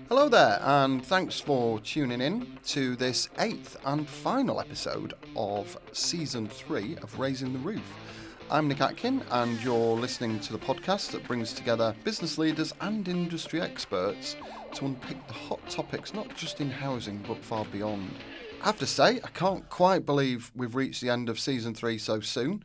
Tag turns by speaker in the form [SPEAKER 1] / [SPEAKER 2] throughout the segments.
[SPEAKER 1] Hello there, and thanks for tuning in to this 8th and final episode of Season 3 of Raising the Roof. I'm Nick Atkin, and you're listening to the podcast that brings together business leaders and industry experts to unpick the hot topics not just in housing but far beyond. I have to say, I can't quite believe we've reached the end of Season 3 so soon,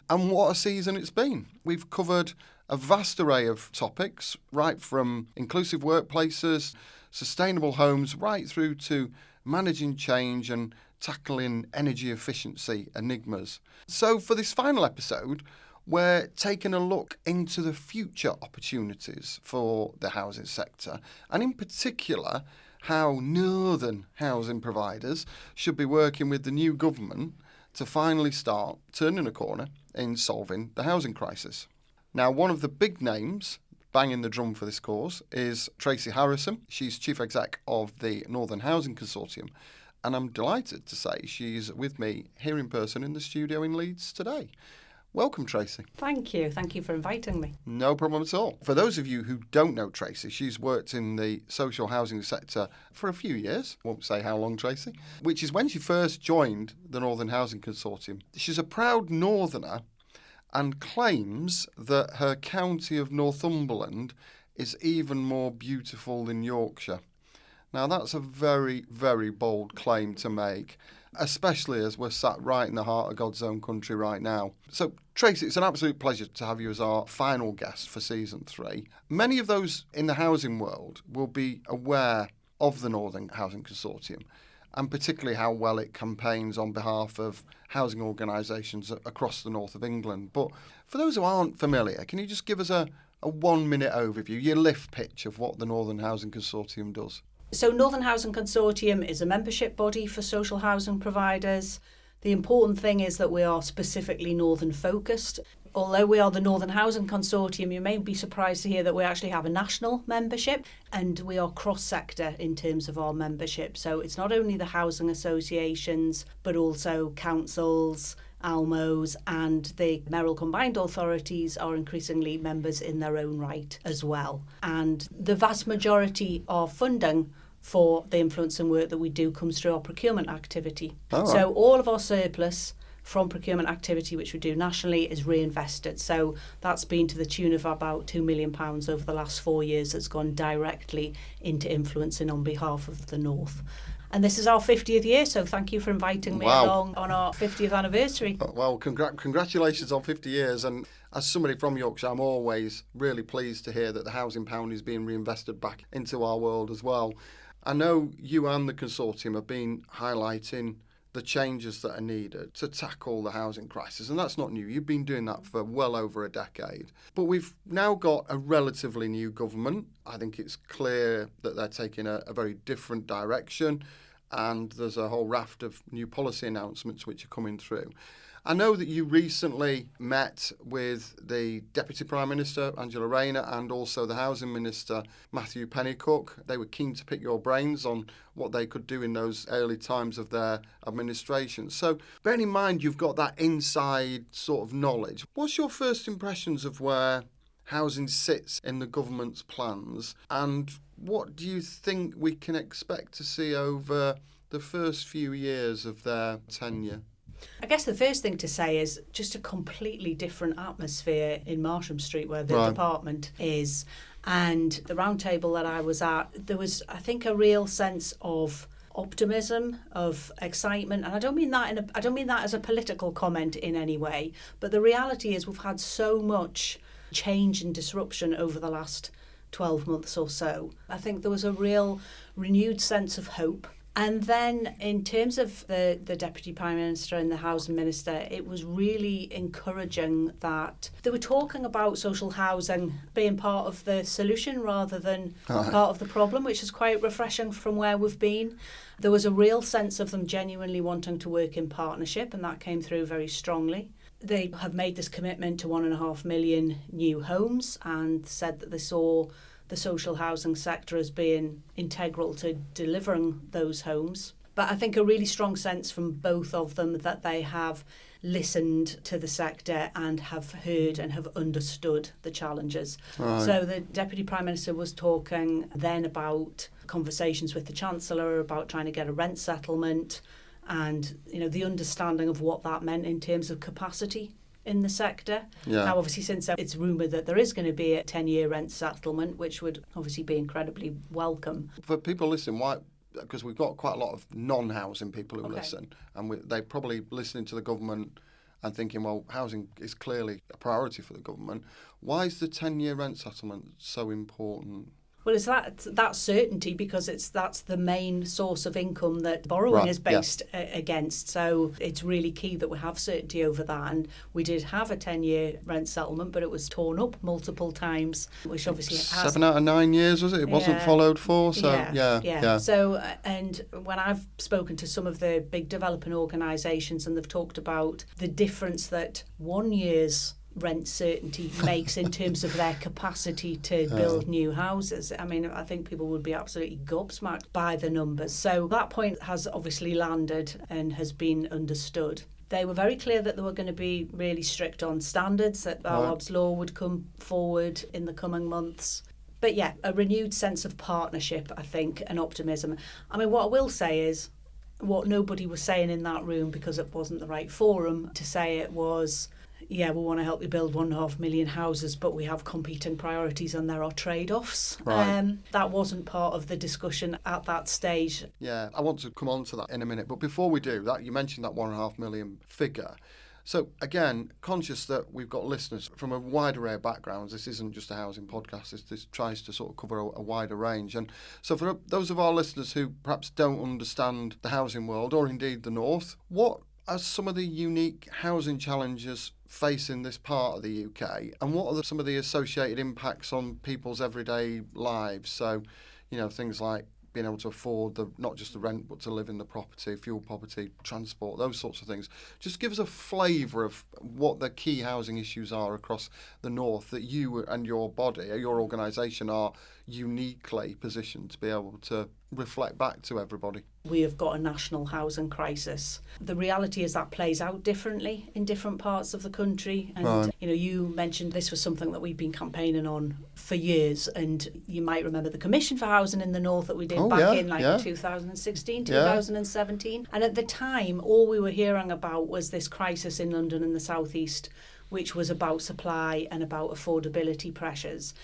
[SPEAKER 1] and what a season it's been. We've covered a vast array of topics, right from inclusive workplaces, sustainable homes, right through to managing change and tackling energy efficiency enigmas. So for this final episode, we're taking a look into the future opportunities for the housing sector, and in particular, how Northern housing providers should be working with the new government to finally start turning a corner in solving the housing crisis. Now, one of the big names banging the drum for this cause is Tracy Harrison. She's Chief Exec of the Northern Housing Consortium, and I'm delighted to say she's with me here in person in the studio in Leeds today. Welcome, Tracy.
[SPEAKER 2] Thank you for inviting me.
[SPEAKER 1] No problem at all. For those of you who don't know Tracy, she's worked in the social housing sector for a few years. I won't say how long, Tracy, which is when she first joined the Northern Housing Consortium. She's a proud Northerner and claims that her county of Northumberland is even more beautiful than Yorkshire. Now, that's a very, very bold claim to make, especially as we're sat right in the heart of God's own country right now. So, Tracy, it's an absolute pleasure to have you as our final guest for Season 3. Many of those in the housing world will be aware of the Northern Housing Consortium, and particularly how well it campaigns on behalf of housing organisations across the north of England. But for those who aren't familiar, can you just give us a 1-minute overview, your lift pitch of what the Northern Housing Consortium does?
[SPEAKER 2] So Northern Housing Consortium is a membership body for social housing providers. The important thing is that we are specifically Northern focused. Although we are the Northern Housing Consortium, you may be surprised to hear that we actually have a national membership, and we are cross-sector in terms of our membership. So it's not only the housing associations, but also councils, ALMOs, and the Merrill Combined Authorities are increasingly members in their own right as well. And the vast majority of funding for the influencing work that we do comes through our procurement activity. Oh. So all of our surplus from procurement activity, which we do nationally, is reinvested. So that's been to the tune of about £2 million over the last 4 years that's gone directly into influencing on behalf of the North. And this is our 50th year, so thank you for inviting me along on our 50th anniversary.
[SPEAKER 1] Well, congratulations on 50 years. And as somebody from Yorkshire, I'm always really pleased to hear that the housing pound is being reinvested back into our world as well. I know you and the consortium have been highlighting the changes that are needed to tackle the housing crisis, and that's not new. You've been doing that for well over a decade. But we've now got a relatively new government. I think it's clear that they're taking a very different direction, and there's a whole raft of new policy announcements which are coming through. I know that you recently met with the Deputy Prime Minister, Angela Rayner, and also the Housing Minister, Matthew Pennycook. They were keen to pick your brains on what they could do in those early times of their administration. So, bearing in mind you've got that inside sort of knowledge, what's your first impressions of where housing sits in the government's plans, and what do you think we can expect to see over the first few years of their tenure?
[SPEAKER 2] I guess the first thing to say is just a completely different atmosphere in Marsham Street where the department is. And the round table that I was at, there was, I think, a real sense of optimism, of excitement, and I don't mean that as a political comment in any way, but the reality is we've had so much change and disruption over the last 12 months or so. I think there was a real renewed sense of hope. And then in terms of the Deputy Prime Minister and the Housing Minister, it was really encouraging that they were talking about social housing being part of the solution rather than part of the problem, which is quite refreshing from where we've been. There was a real sense of them genuinely wanting to work in partnership, and that came through very strongly. They have made this commitment to 1.5 million new homes and said that they saw the social housing sector as being integral to delivering those homes. But I think a really strong sense from both of them that they have listened to the sector and have heard and have understood the challenges.
[SPEAKER 1] Right.
[SPEAKER 2] So the Deputy Prime Minister was talking then about conversations with the Chancellor about trying to get a rent settlement and, the understanding of what that meant in terms of capacity in the sector.
[SPEAKER 1] Yeah.
[SPEAKER 2] Now, obviously, since it's rumoured that there is going to be a 10-year rent settlement, which would obviously be incredibly welcome.
[SPEAKER 1] For people listening, why? Because we've got quite a lot of non-housing people who
[SPEAKER 2] Okay.
[SPEAKER 1] listen, and they're probably listening to the government and thinking, well, housing is clearly a priority for the government. Why is the 10-year rent settlement so important?
[SPEAKER 2] Well, it's that certainty because that's the main source of income that borrowing is based against. So it's really key that we have certainty over that. And we did have a 10-year rent settlement, but it was torn up multiple times, which obviously has...
[SPEAKER 1] 7 out of 9 years, was it? It wasn't followed for, so yeah.
[SPEAKER 2] So, and when I've spoken to some of the big developing organisations and they've talked about the difference that 1 year's rent certainty makes in terms of their capacity to build new houses. I mean, I think people would be absolutely gobsmacked by the numbers. So that point has obviously landed and has been understood. They were very clear that they were going to be really strict on standards, that Bob's Law would come forward in the coming months. But yeah, a renewed sense of partnership, I think, and optimism. I mean, what I will say is, what nobody was saying in that room, because it wasn't the right forum to say it, was... we want to help you build 1.5 million houses, but we have competing priorities and there are trade-offs.
[SPEAKER 1] Right.
[SPEAKER 2] That wasn't part of the discussion at that stage.
[SPEAKER 1] Yeah, I want to come on to that in a minute. But before we do that, you mentioned that 1.5 million figure. So again, conscious that we've got listeners from a wide array of backgrounds. This isn't just a housing podcast. This tries to sort of cover a wider range. And so for those of our listeners who perhaps don't understand the housing world or indeed the North, what are some of the unique housing challenges facing this part of the UK, and what are some of the associated impacts on people's everyday lives? So, things like being able to afford not just the rent, but to live in the property, fuel poverty, transport, those sorts of things. Just give us a flavour of what the key housing issues are across the North that you and your body, your organisation, are uniquely positioned to be able to reflect back to everybody.
[SPEAKER 2] We have got a national housing crisis. The reality is that plays out differently in different parts of the country. And, you mentioned this was something that we've been campaigning on for years. And you might remember the Commission for Housing in the North that we did in 2016, 2017. And at the time, all we were hearing about was this crisis in London and the South East, which was about supply and about affordability pressures.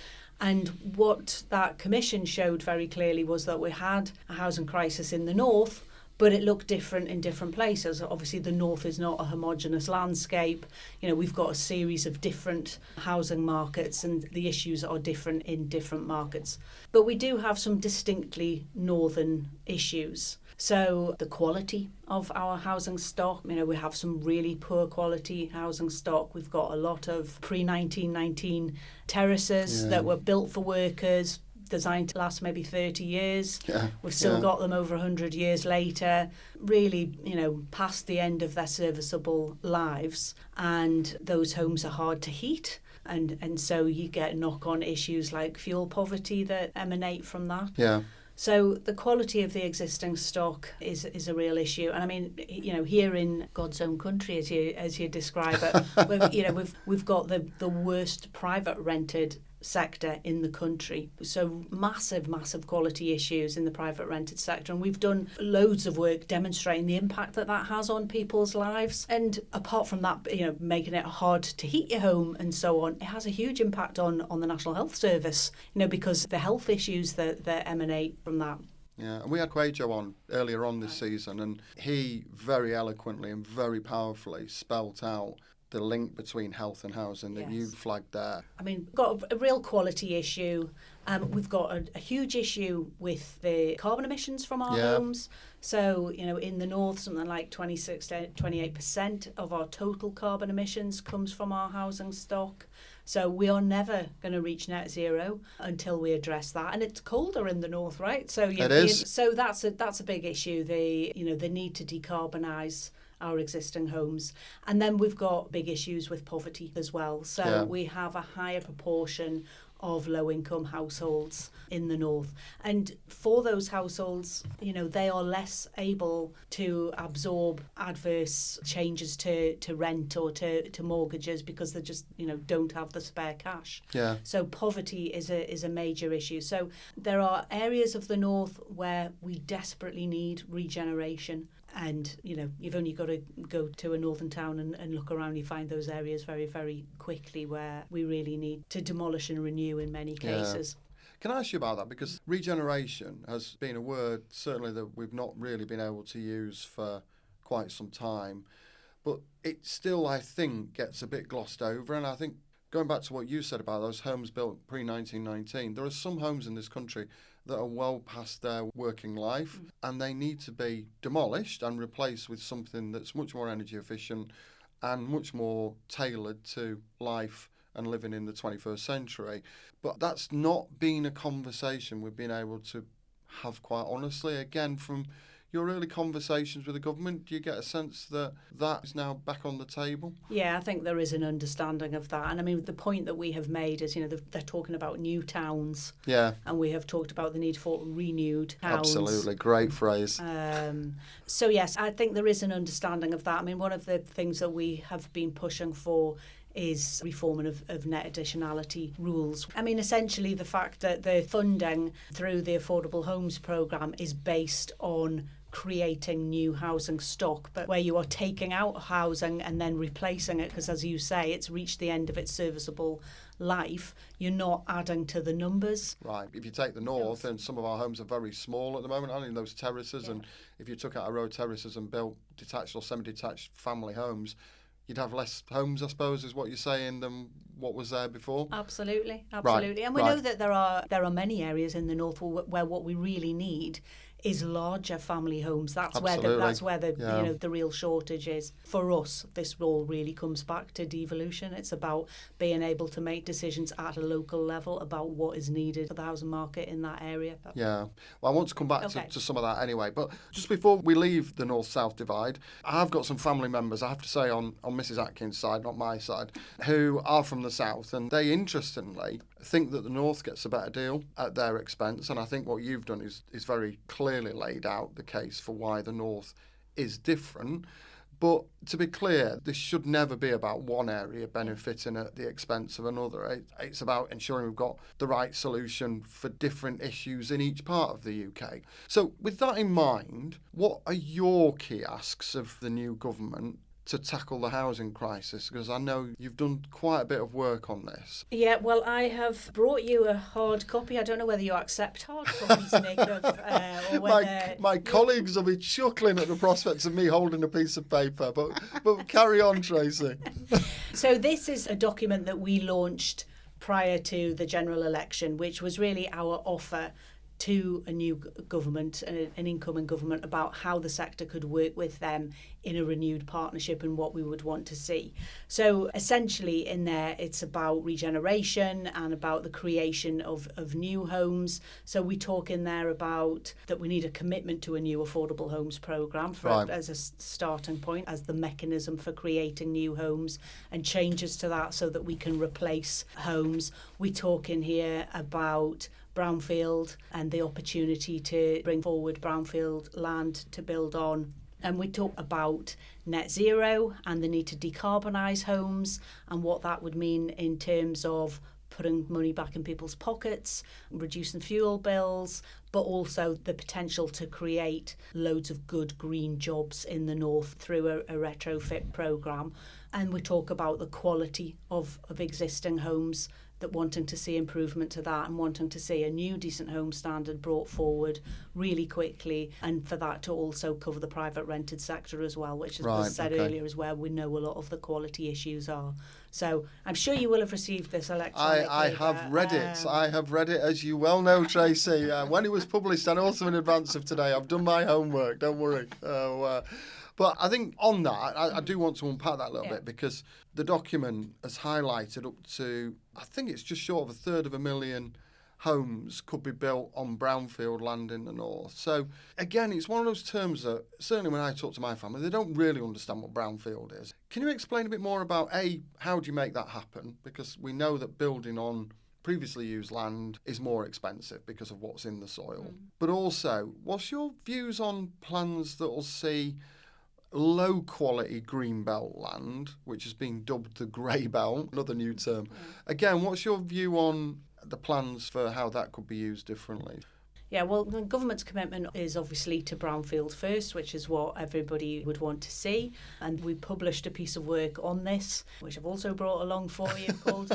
[SPEAKER 2] And what that commission showed very clearly was that we had a housing crisis in the North, but it looked different in different places. Obviously, the North is not a homogenous landscape. We've got a series of different housing markets and the issues are different in different markets. But we do have some distinctly northern issues. So the quality of our housing stock, we have some really poor quality housing stock. We've got a lot of pre-1919 terraces that were built for workers, designed to last maybe 30 years. We've still got them over 100 years later, really, past the end of their serviceable lives. And those homes are hard to heat. And so you get knock-on issues like fuel poverty that emanate from that.
[SPEAKER 1] Yeah.
[SPEAKER 2] So the quality of the existing stock is a real issue, and I mean, here in God's own country, as you describe it, we've got the worst private rented sector in the country. So massive quality issues in the private rented sector, and we've done loads of work demonstrating the impact that has on people's lives. And apart from that, making it hard to heat your home and so on, it has a huge impact on the National Health Service, because the health issues that emanate from that.
[SPEAKER 1] Yeah, and we had Quajo on earlier on this season, and he very eloquently and very powerfully spelt out the link between health and housing that you flagged there.
[SPEAKER 2] I mean, we've got a real quality issue. We've got a huge issue with the carbon emissions from our homes. So, in the North, something like 26 to 28% of our total carbon emissions comes from our housing stock. So we are never going to reach net zero until we address that. And it's colder in the North, right? So
[SPEAKER 1] it is.
[SPEAKER 2] So that's a big issue. The need to decarbonise our existing homes. And then we've got big issues with poverty as well. So we have a higher proportion of low-income households in the north. And for those households, they are less able to absorb adverse changes to rent or to mortgages because they just, don't have the spare cash.
[SPEAKER 1] Yeah.
[SPEAKER 2] So poverty is a major issue. So there are areas of the north where we desperately need regeneration. And, you've only got to go to a northern town and look around. You find those areas very, very quickly where we really need to demolish and renew in many cases.
[SPEAKER 1] Yeah. Can I ask you about that? Because regeneration has been a word, certainly, that we've not really been able to use for quite some time. But it still, I think, gets a bit glossed over. And I think, going back to what you said about those homes built pre-1919, there are some homes in this country that are well past their working life, and they need to be demolished and replaced with something that's much more energy efficient and much more tailored to life and living in the 21st century. But that's not been a conversation we've been able to have quite honestly. Again, from your early conversations with the government, do you get a sense that that is now back on the table?
[SPEAKER 2] Yeah, I think there is an understanding of that. And I mean, the point that we have made is, they're talking about new towns.
[SPEAKER 1] Yeah.
[SPEAKER 2] And we have talked about the need for renewed towns.
[SPEAKER 1] Absolutely. Great phrase.
[SPEAKER 2] So, yes, I think there is an understanding of that. I mean, one of the things that we have been pushing for is reform of net additionality rules. I mean, essentially the fact that the funding through the Affordable Homes Programme is based on creating new housing stock, but where you are taking out housing and then replacing it, because as you say, it's reached the end of its serviceable life, you're not adding to the numbers.
[SPEAKER 1] Right. If you take the north, and some of our homes are very small at the moment, aren't those terraces, and if you took out a row of terraces and built detached or semi-detached family homes, you'd have less homes, I suppose, is what you're saying, than what was there before?
[SPEAKER 2] Absolutely.
[SPEAKER 1] Right.
[SPEAKER 2] And we know that there are many areas in the north where what we really need is larger family homes. That's where the real shortage is. For us, this all really comes back to devolution. It's about being able to make decisions at a local level about what is needed for the housing market in that area.
[SPEAKER 1] Yeah. Well, I want to come back to some of that anyway. But just before we leave the north-south divide, I've got some family members, I have to say, on Mrs. Atkins' side, not my side, who are from the south, and they interestingly think that the north gets a better deal at their expense. And I think what you've done is very clearly laid out the case for why the north is different. But to be clear, this should never be about one area benefiting at the expense of another. It's about ensuring we've got the right solution for different issues in each part of the UK. So with that in mind, what are your key asks of the new government to tackle the housing crisis? Because I know you've done quite a bit of work on this.
[SPEAKER 2] Yeah, well, I have brought you a hard copy. I don't know whether you accept hard copies, Nick, or whether...
[SPEAKER 1] My colleagues will be chuckling at the prospects of me holding a piece of paper, but carry on, Tracy.
[SPEAKER 2] So this is a document that we launched prior to the general election, which was really our offer to a new government, an incoming government, about how the sector could work with them in a renewed partnership and what we would want to see. So essentially in there, it's about regeneration and about the creation of new homes. So we talk in there about that we need a commitment to a new affordable homes programme as a starting point, as the mechanism for creating new homes, and changes to that so that we can replace homes. We talk in here about brownfield and the opportunity to bring forward brownfield land to build on. And we talk about net zero and the need to decarbonise homes and what that would mean in terms of putting money back in people's pockets, reducing fuel bills, but also the potential to create loads of good green jobs in the north through a retrofit programme. And we talk about the quality of existing homes, that wanting to see improvement to that and wanting to see a new decent home standard brought forward really quickly, and for that to also cover the private rented sector as well, which, as was said earlier, is where we know a lot of the quality issues are. So I'm sure you will have received this electronically.
[SPEAKER 1] I have read it. I have read it, as you well know, Tracy. When it was published, and also in advance of today, I've done my homework, don't worry. But I think on that, I do want to unpack that a little bit, because the document has highlighted up to, I think it's just short of 1,300,000 homes could be built on brownfield land in the north. So again, it's one of those terms that certainly when I talk to my family, they don't really understand what brownfield is. Can you explain a bit more about, how do you make that happen? Because we know that building on previously used land is more expensive because of what's in the soil. But also, what's your views on plans that will see low quality greenbelt land, which has been dubbed the grey belt, another new term. Again, what's your view on the plans for how that could be used differently?
[SPEAKER 2] Yeah, well, the government's commitment is obviously to brownfield first, which is what everybody would want to see. And we published a piece of work on this, which I've also brought along for you, called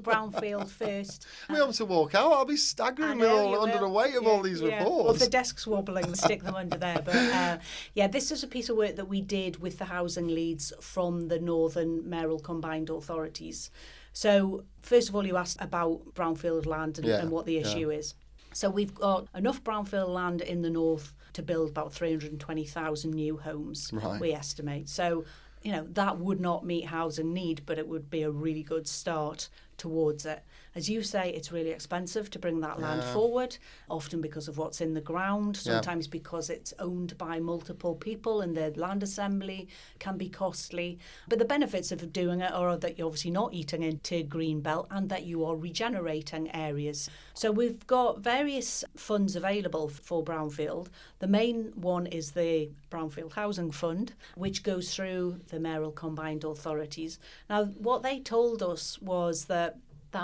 [SPEAKER 2] Brownfield First.
[SPEAKER 1] I'll be able to walk out. I'll be staggering under the weight of all these reports.
[SPEAKER 2] Well, if the desk's wobbling, stick them under there. But this is a piece of work that we did with the housing leads from the Northern Mayoral Combined Authorities. So, first of all, you asked about brownfield land and what the issue is. So we've got enough brownfield land in the north to build about 320,000 new homes, we estimate. So, that would not meet housing need, but it would be a really good start towards it. As you say, it's really expensive to bring that land forward, often because of what's in the ground, sometimes because it's owned by multiple people and the land assembly can be costly. But the benefits of doing it are that you're obviously not eating into greenbelt and that you are regenerating areas. So we've got various funds available for brownfield. The main one is the Brownfield Housing Fund, which goes through the Mayoral Combined Authorities. Now, what they told us was that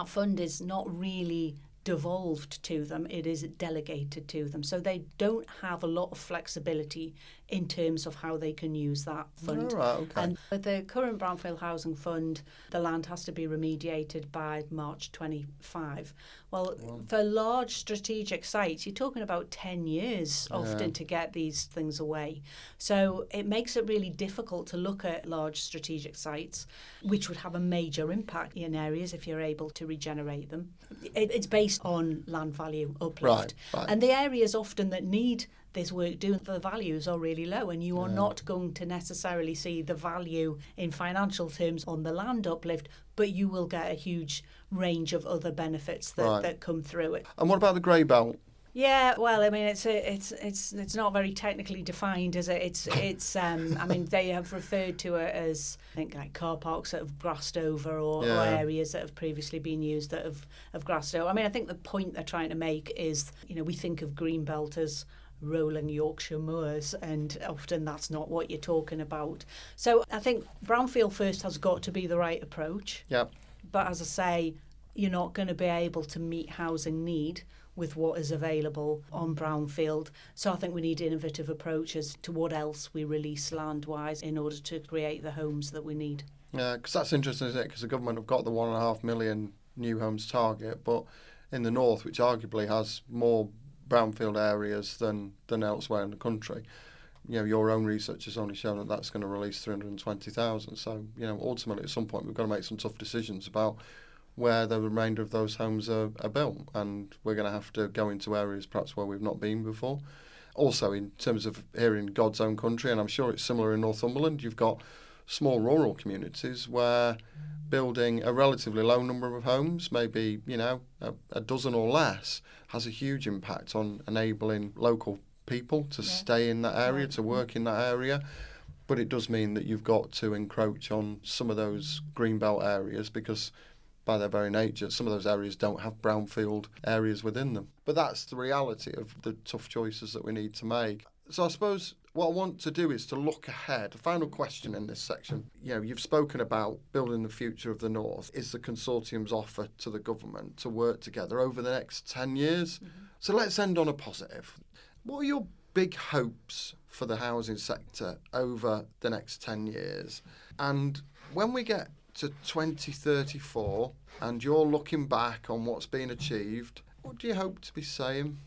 [SPEAKER 2] fund is not really devolved to them, it is delegated to them. So they don't have a lot of flexibility in terms of how they can use that fund. And with the current Brownfield Housing Fund, the land has to be remediated by March 25. Well, for large strategic sites, you're talking about 10 years often to get these things away. So it makes it really difficult to look at large strategic sites, which would have a major impact in areas if you're able to regenerate them. It's based on land value uplift. Right. And the areas often that need this work doing, the values are really low, and you are not going to necessarily see the value in financial terms on the land uplift, but you will get a huge range of other benefits that come through it.
[SPEAKER 1] And what about the grey belt?
[SPEAKER 2] Yeah, well, I mean, it's not very technically defined, is it? It's I mean, they have referred to it as, I think, like car parks that have grassed over or areas that have previously been used that have grassed over. I mean, I think the point they're trying to make is, we think of greenbelt as rolling Yorkshire moors, and often that's not what you're talking about. So I think brownfield first has got to be the right approach. Yep. But as I say, you're not going to be able to meet housing need with what is available on brownfield. So I think we need innovative approaches to what else we release land-wise in order to create the homes that we need.
[SPEAKER 1] Yeah, because that's interesting, isn't it? Because the government have got the 1.5 million new homes target, but in the north, which arguably has more brownfield areas than elsewhere in the country, your own research has only shown that that's going to release 320,000. So, ultimately at some point we've got to make some tough decisions about where the remainder of those homes are built, and we're going to have to go into areas perhaps where we've not been before. Also, in terms of here in God's own country, and I'm sure it's similar in Northumberland, you've got small rural communities where building a relatively low number of homes, maybe a dozen or less, has a huge impact on enabling local people to stay in that area, to work in that area. But it does mean that you've got to encroach on some of those greenbelt areas, because by their very nature, some of those areas don't have brownfield areas within them. But that's the reality of the tough choices that we need to make. So I suppose what I want to do is to look ahead. A final question in this section. You've spoken about building the future of the North. Is the consortium's offer to the government to work together over the next 10 years? Mm-hmm. So let's end on a positive. What are your big hopes for the housing sector over the next 10 years? And when we get to 2034 and you're looking back on what's been achieved, what do you hope to be saying?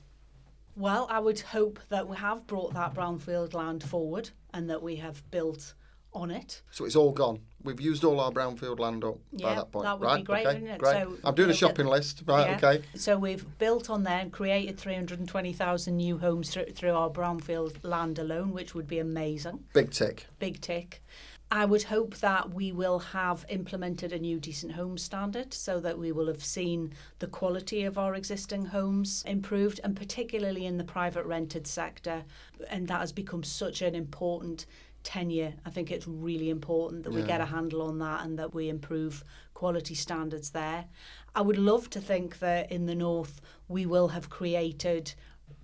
[SPEAKER 2] Well, I would hope that we have brought that brownfield land forward and that we have built on it.
[SPEAKER 1] So it's all gone. We've used all our brownfield land up by that point.
[SPEAKER 2] That would be great, wouldn't it?
[SPEAKER 1] Great. So, I'm doing a shopping list. Okay.
[SPEAKER 2] So we've built on there and created 320,000 new homes through our brownfield land alone, which would be amazing.
[SPEAKER 1] Big tick.
[SPEAKER 2] Big tick. I would hope that we will have implemented a new decent home standard so that we will have seen the quality of our existing homes improved, and particularly in the private rented sector. And that has become such an important tenure. I think it's really important that we get a handle on that and that we improve quality standards there. I would love to think that in the North we will have created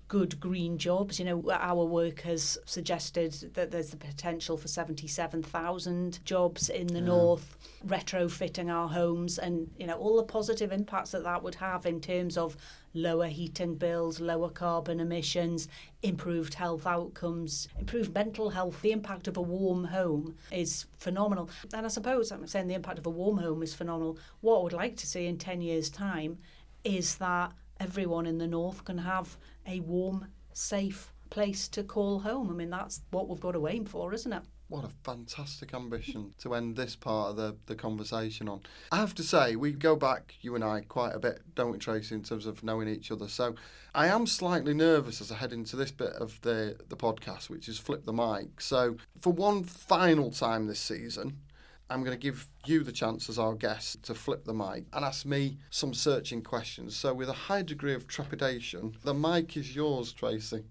[SPEAKER 2] good green jobs. You know, our work has suggested that there's the potential for 77,000 jobs in the North, retrofitting our homes, and, you know, all the positive impacts that that would have in terms of lower heating bills, lower carbon emissions, improved health outcomes, improved mental health. The impact of a warm home is phenomenal. And I suppose I'm saying the impact of a warm home is phenomenal. What I would like to see in 10 years' time is that everyone in the North can have a warm, safe place to call home. I mean, that's what we've got to aim for, isn't it?
[SPEAKER 1] What a fantastic ambition to end this part of the conversation on. I have to say, we go back, you and I, quite a bit, don't we, Tracy, in terms of knowing each other. So I am slightly nervous as I head into this bit of the podcast, which is Flip the Mic. So for one final time this season, I'm going to give you the chance as our guest to flip the mic and ask me some searching questions. So with a high degree of trepidation, the mic is yours, Tracy.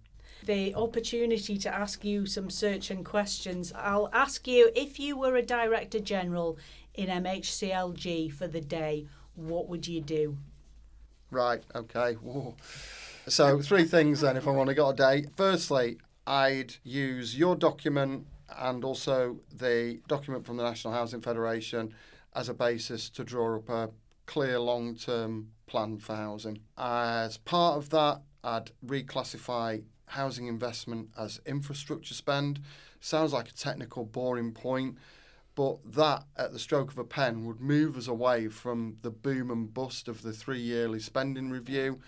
[SPEAKER 2] The opportunity to ask you some searching questions. I'll ask you, if you were a Director General in MHCLG for the day, what would you do?
[SPEAKER 1] Right, okay. Whoa. So 3 things then if I want to get a day. Firstly, I'd use your document and also the document from the National Housing Federation as a basis to draw up a clear long-term plan for housing. As part of that, I'd reclassify housing investment as infrastructure spend. Sounds like a technical, boring point, but that, at the stroke of a pen, would move us away from the boom and bust of the 3-yearly spending review.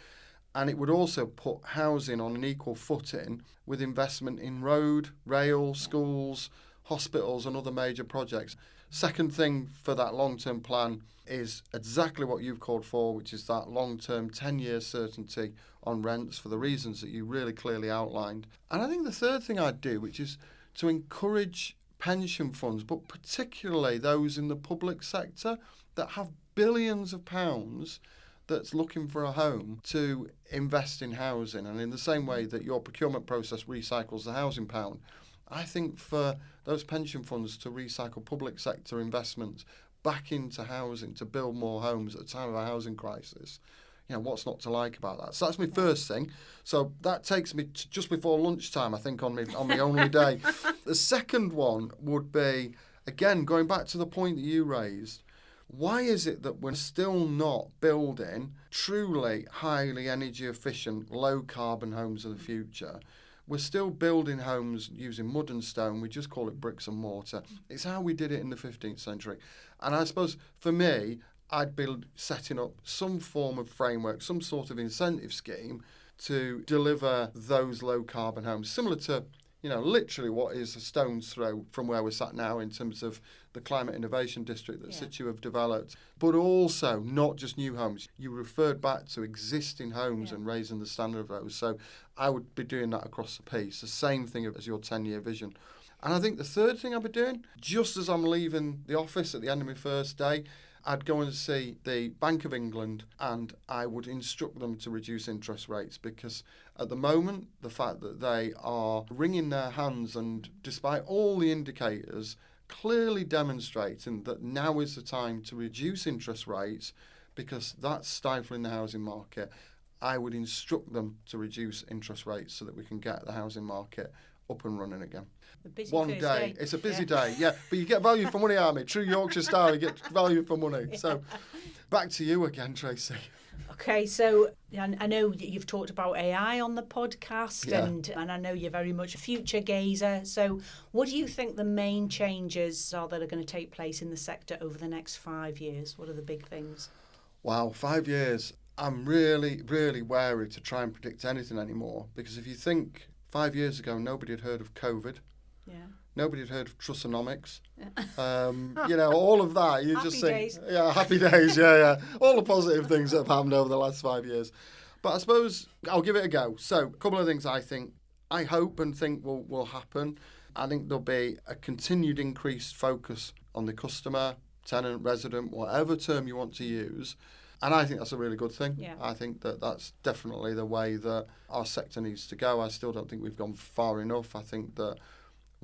[SPEAKER 1] And it would also put housing on an equal footing with investment in road, rail, schools, hospitals and other major projects. Second thing for that long-term plan is exactly what you've called for, which is that long-term 10-year certainty on rents for the reasons that you really clearly outlined. And I think the third thing I'd do, which is to encourage pension funds, but particularly those in the public sector that have billions of pounds that's looking for a home, to invest in housing. And in the same way that your procurement process recycles the housing pound, I think for those pension funds to recycle public sector investments back into housing to build more homes at a time of a housing crisis, you know, what's not to like about that? So that's my first thing. So that takes me to just before lunchtime, I think, on my only day. The second one would be, again, going back to the point that you raised, why is it that we're still not building truly highly energy efficient, low carbon homes of the future? We're still building homes using mud and stone. We just call it bricks and mortar. It's how we did it in the 15th century. And I suppose for me, I'd be setting up some form of framework, some sort of incentive scheme to deliver those low carbon homes, similar to, you know, literally what is a stone's throw from where we're sat now in terms of the climate innovation district that Situ have developed, but also not just new homes. You referred back to existing homes and raising the standard of those. So I would be doing that across the piece, the same thing as your 10-year vision. And I think the third thing I'd be doing, just as I'm leaving the office at the end of my first day, I'd go and see the Bank of England and I would instruct them to reduce interest rates, because at the moment, the fact that they are wringing their hands and, despite all the indicators, clearly demonstrating that now is the time to reduce interest rates because that's stifling the housing market, I would instruct them to reduce interest rates so that we can get the housing market up and running again. One day. It's a busy day, but you get value for money, Army. True Yorkshire style, you get value for money. So back to you again, Tracy.
[SPEAKER 2] Okay, so I know you've talked about AI on the podcast, and I know you're very much a future gazer. So what do you think the main changes are that are going to take place in the sector over the next 5 years? What are the big things?
[SPEAKER 1] Wow, 5 years. I'm really, really wary to try and predict anything anymore, because if you think 5 years ago, nobody had heard of COVID. Yeah. Nobody had heard of Trussonomics. You know, all of that. You just think, happy days, all the positive things that have happened over the last 5 years. But I suppose I'll give it a go. So, a couple of things I hope and think will happen. I think there'll be a continued increased focus on the customer, tenant, resident, whatever term you want to use. And I think that's a really good thing. Yeah. I think that that's definitely the way that our sector needs to go. I still don't think we've gone far enough. I think that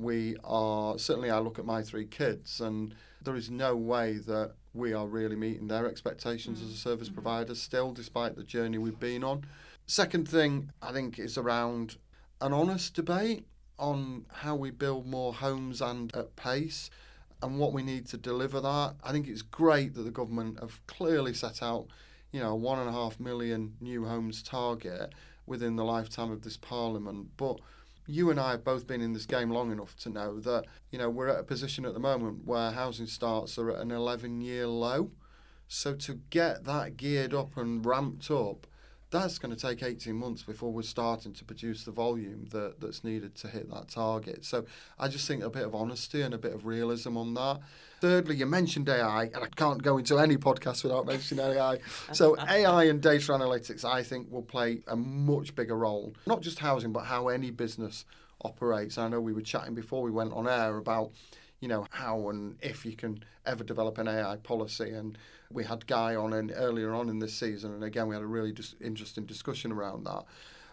[SPEAKER 1] I look at my 3 kids, and there is no way that we are really meeting their expectations as a service provider still, despite the journey we've been on. Second thing, I think, is around an honest debate on how we build more homes and at pace, and what we need to deliver that. I think it's great that the government have clearly set out, a 1.5 million new homes target within the lifetime of this Parliament. But you and I have both been in this game long enough to know that, we're at a position at the moment where housing starts are at an 11-year low. So to get that geared up and ramped up, that's going to take 18 months before we're starting to produce the volume that's needed to hit that target. So I just think a bit of honesty and a bit of realism on that. Thirdly, you mentioned AI, and I can't go into any podcast without mentioning AI. So AI and data analytics, I think, will play a much bigger role, not just housing, but how any business operates. I know we were chatting before we went on air about how and if you can ever develop an AI policy. And we had Guy on earlier on in this season, and again, we had a really interesting discussion around that.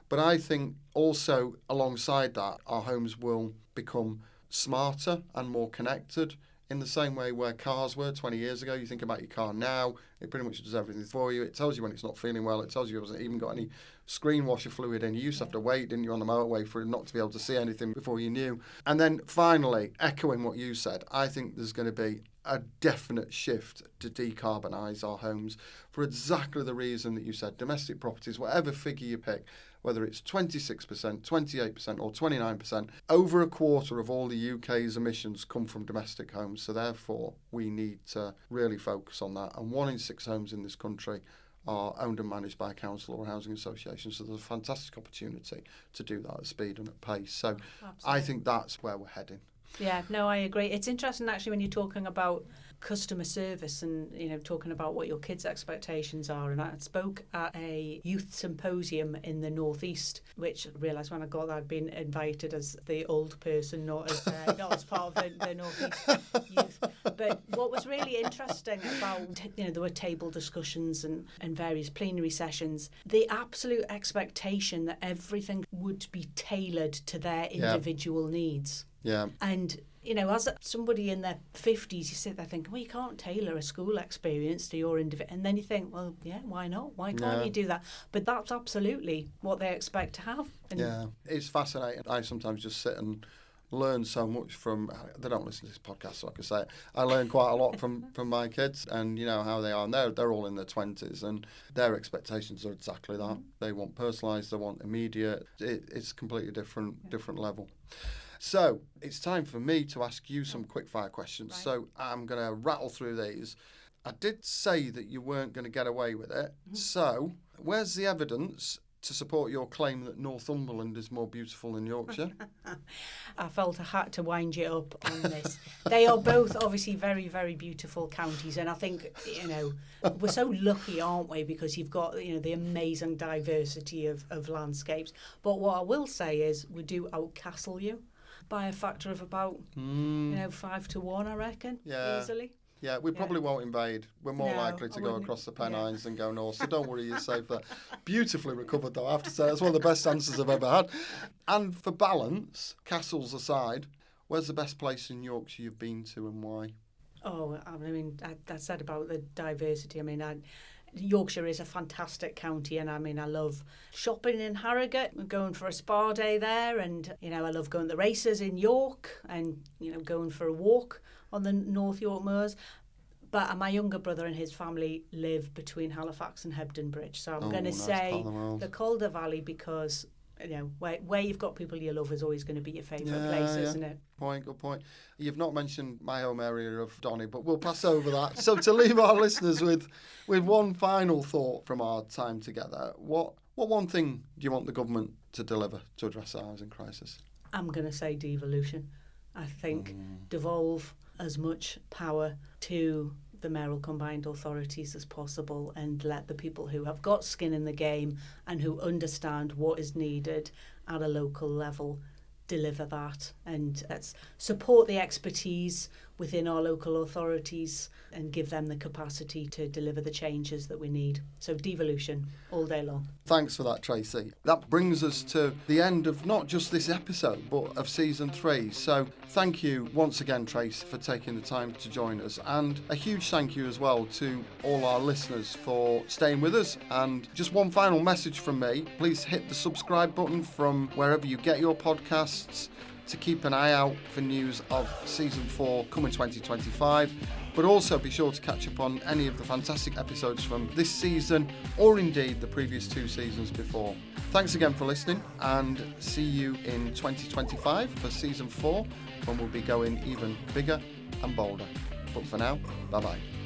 [SPEAKER 1] But I think also alongside that, our homes will become smarter and more connected in the same way where cars were 20 years ago. You think about your car now, it pretty much does everything for you. It tells you when it's not feeling well. It tells you it hasn't even got any screen washer fluid in. You used to have to wait, didn't you, on the motorway for it not to be able to see anything before you knew. And then finally, echoing what you said, I think there's going to be a definite shift to decarbonise our homes for exactly the reason that you said. Domestic properties, whatever figure you pick, whether it's 26%, 28% or 29%, over a quarter of all the UK's emissions come from domestic homes. So therefore, we need to really focus on that. And 1 in 6 homes in this country are owned and managed by a council or a housing association. So there's a fantastic opportunity to do that at speed and at pace. So absolutely. I think that's where we're heading.
[SPEAKER 2] Yeah, no, I agree. It's interesting actually when you're talking about customer service and talking about what your kids' expectations are. And I spoke at a youth symposium in the Northeast, which I realised when I got there I'd been invited as the old person, not as part of the Northeast youth. But what was really interesting about there were table discussions and various plenary sessions. The absolute expectation that everything would be tailored to their individual needs.
[SPEAKER 1] Yeah.
[SPEAKER 2] And, as somebody in their 50s, you sit there thinking, well, you can't tailor a school experience to your individual. And then you think, well, yeah, why not? Why can't you do that? But that's absolutely what they expect to have. And
[SPEAKER 1] it's fascinating. I sometimes just sit and learn so much from, they don't listen to this podcast, so I can say it. I learn quite a lot from my kids and, how they are. And they're all in their 20s and their expectations are exactly that. They want personalised, they want immediate. It's completely different level. So it's time for me to ask you some quick fire questions. Right. So I'm going to rattle through these. I did say that you weren't going to get away with it. Mm-hmm. So where's the evidence to support your claim that Northumberland is more beautiful than Yorkshire?
[SPEAKER 2] I felt I had to wind you up on this. They are both obviously very, very beautiful counties. And I think, we're so lucky, aren't we? Because you've got, the amazing diversity of landscapes. But what I will say is we do outcastle you by a factor of about, 5 to 1, I reckon, easily.
[SPEAKER 1] Yeah, we probably won't invade. We're more likely to go across the Pennines than go north. So don't worry, you're safe there. Beautifully recovered, though, I have to say. That's one of the best answers I've ever had. And for balance, castles aside, where's the best place in Yorkshire you've been to and why?
[SPEAKER 2] Oh, I said about the diversity. Yorkshire is a fantastic county and I love shopping in Harrogate, going for a spa day there, and I love going to the races in York and going for a walk on the North York Moors. But my younger brother and his family live between Halifax and Hebden Bridge, so I'm going to say the Calder Valley because where you've got people you love is always going to be your favourite place, isn't it?
[SPEAKER 1] Good point. You've not mentioned my home area of Donny, but we'll pass over that. So to leave our listeners with one final thought from our time together, what one thing do you want the government to deliver to address the housing crisis?
[SPEAKER 2] I'm going to say devolution. I think devolve as much power to the mayoral combined authorities as possible and let the people who have got skin in the game and who understand what is needed at a local level deliver that, and let's support the expertise within our local authorities and give them the capacity to deliver the changes that we need. So devolution all day long.
[SPEAKER 1] Thanks for that, Tracy. That brings us to the end of not just this episode, but of season 3. So thank you once again, Tracy, for taking the time to join us. And a huge thank you as well to all our listeners for staying with us. And just one final message from me. Please hit the subscribe button from wherever you get your podcasts to keep an eye out for news of season 4 coming 2025, but also be sure to catch up on any of the fantastic episodes from this season or indeed the previous 2 seasons before. Thanks again for listening, and see you in 2025 for season 4, when we'll be going even bigger and bolder. But for now, bye bye.